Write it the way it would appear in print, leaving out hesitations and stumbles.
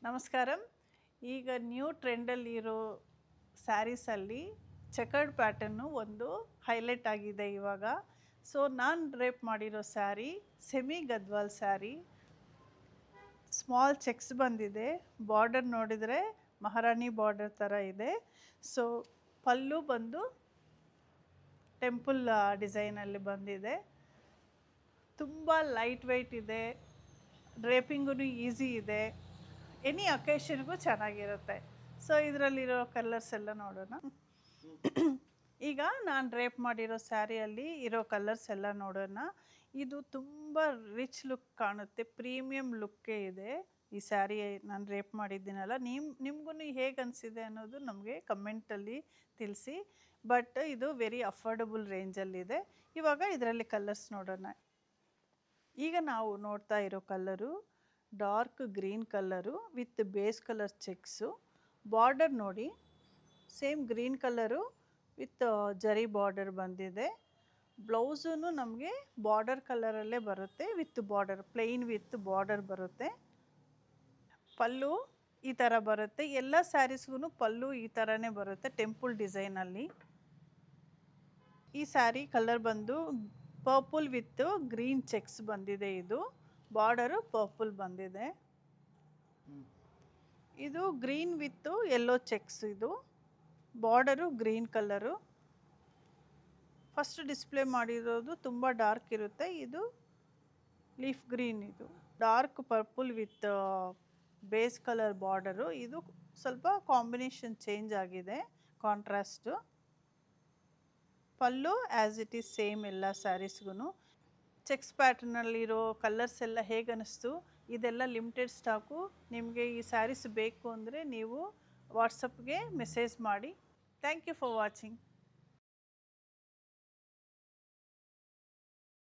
ನಮಸ್ಕಾರಂ. ಈಗ new ಟ್ರೆಂಡಲ್ಲಿರೋ ಸ್ಯಾರೀಸಲ್ಲಿ chequered pattern ಒಂದು highlight ಆಗಿದೆ ಇವಾಗ. ಸೊ ನಾನು ಡ್ರೇಪ್ ಮಾಡಿರೋ sari semi Gadwal sari. Small cheques ಬಂದಿದೆ. ಬಾರ್ಡರ್ ನೋಡಿದರೆ ಮಹಾರಾಣಿ ಬಾರ್ಡರ್ ಥರ ಇದೆ. ಸೊ ಪಲ್ಲು ಬಂದು ಟೆಂಪಲ್ ಡಿಸೈನಲ್ಲಿ ಬಂದಿದೆ. ತುಂಬ ಲೈಟ್ ವೆಯ್ಟ್ ಇದೆ. ಡ್ರೇಪಿಂಗೂ ಈಸಿ ಇದೆ. ಎನಿ ಅಕೇಶನ್ಗೂ ಚೆನ್ನಾಗಿರುತ್ತೆ. ಸೊ ಇದರಲ್ಲಿರೋ ಕಲರ್ಸ್ ಎಲ್ಲ ನೋಡೋಣ. ಈಗ ನಾನು ಡ್ರೇಪ್ ಮಾಡಿರೋ ಸ್ಯಾರಿಯಲ್ಲಿ ಇರೋ ಕಲರ್ಸ್ ಎಲ್ಲ ನೋಡೋಣ. ಇದು ತುಂಬ ರಿಚ್ ಲುಕ್ ಕಾಣುತ್ತೆ, ಪ್ರೀಮಿಯಂ ಲುಕ್ಕೇ ಇದೆ ಈ ಸ್ಯಾರಿ ನಾನು ಡ್ರೇಪ್ ಮಾಡಿದ್ದೀನಲ್ಲ. ನಿಮ್ಗೂ ಹೇಗೆ ಅನಿಸಿದೆ ಅನ್ನೋದು ನಮಗೆ ಕಮೆಂಟಲ್ಲಿ ತಿಳಿಸಿ. ಬಟ್ ಇದು ವೆರಿ ಅಫೋರ್ಡಬಲ್ ರೇಂಜಲ್ಲಿದೆ. ಇವಾಗ ಇದರಲ್ಲಿ ಕಲರ್ಸ್ ನೋಡೋಣ. ಈಗ ನಾವು ನೋಡ್ತಾ ಇರೋ colour dark green colour with base colour checks. Border ನೋಡಿ, ಸೇಮ್ ಗ್ರೀನ್ ಕಲರು ವಿತ್ ಜರಿ ಬಾರ್ಡರ್ ಬಂದಿದೆ. ಬ್ಲೌಸೂ ನಮಗೆ ಬಾರ್ಡರ್ ಕಲರಲ್ಲೇ ಬರುತ್ತೆ, with border, plain with border ಬರುತ್ತೆ. ಪಲ್ಲು ಈ ಥರ ಬರುತ್ತೆ. ಎಲ್ಲ ಸ್ಯಾರೀಸ್ಗೂ ಪಲ್ಲು ಈ ಥರನೇ ಬರುತ್ತೆ, ಟೆಂಪಲ್ ಡಿಸೈನಲ್ಲಿ. ಈ ಸ್ಯಾರಿ ಕಲರ್ ಬಂದು ಪರ್ಪಲ್ ವಿತ್ ಗ್ರೀನ್ ಚೆಕ್ಸ್ ಬಂದಿದೆ. ಇದು ಬಾರ್ಡರು ಪರ್ಪಲ್ ಬಂದಿದೆ. ಇದು ಗ್ರೀನ್ ವಿತ್ ಯೆಲ್ಲೋ ಚೆಕ್ಸ್. ಇದು border green colour. First display ಮಾಡಿರೋದು ತುಂಬ ಡಾರ್ಕ್ ಇರುತ್ತೆ. ಇದು ಲೀಫ್ ಗ್ರೀನ್. ಇದು dark purple with base colour border. ಇದು ಸ್ವಲ್ಪ ಕಾಂಬಿನೇಷನ್ ಚೇಂಜ್ ಆಗಿದೆ, contrast. Pallu as it is same ಎಲ್ಲ ಸ್ಯಾರೀಸ್ಗೂ. ಚೆಕ್ಸ್ ಪ್ಯಾಟರ್ನಲ್ಲಿರೋ ಕಲರ್ಸ್ ಎಲ್ಲ ಹೇಗೆ ಅನ್ನಿಸ್ತು? ಇದೆಲ್ಲ ಲಿಮಿಟೆಡ್ ಸ್ಟಾಕು. ನಿಮಗೆ ಈ ಸ್ಯಾರೀಸ್ ಬೇಕು ಅಂದರೆ ನೀವು ವಾಟ್ಸಪ್ಗೆ ಮೆಸೇಜ್ ಮಾಡಿ. Thank you for watching.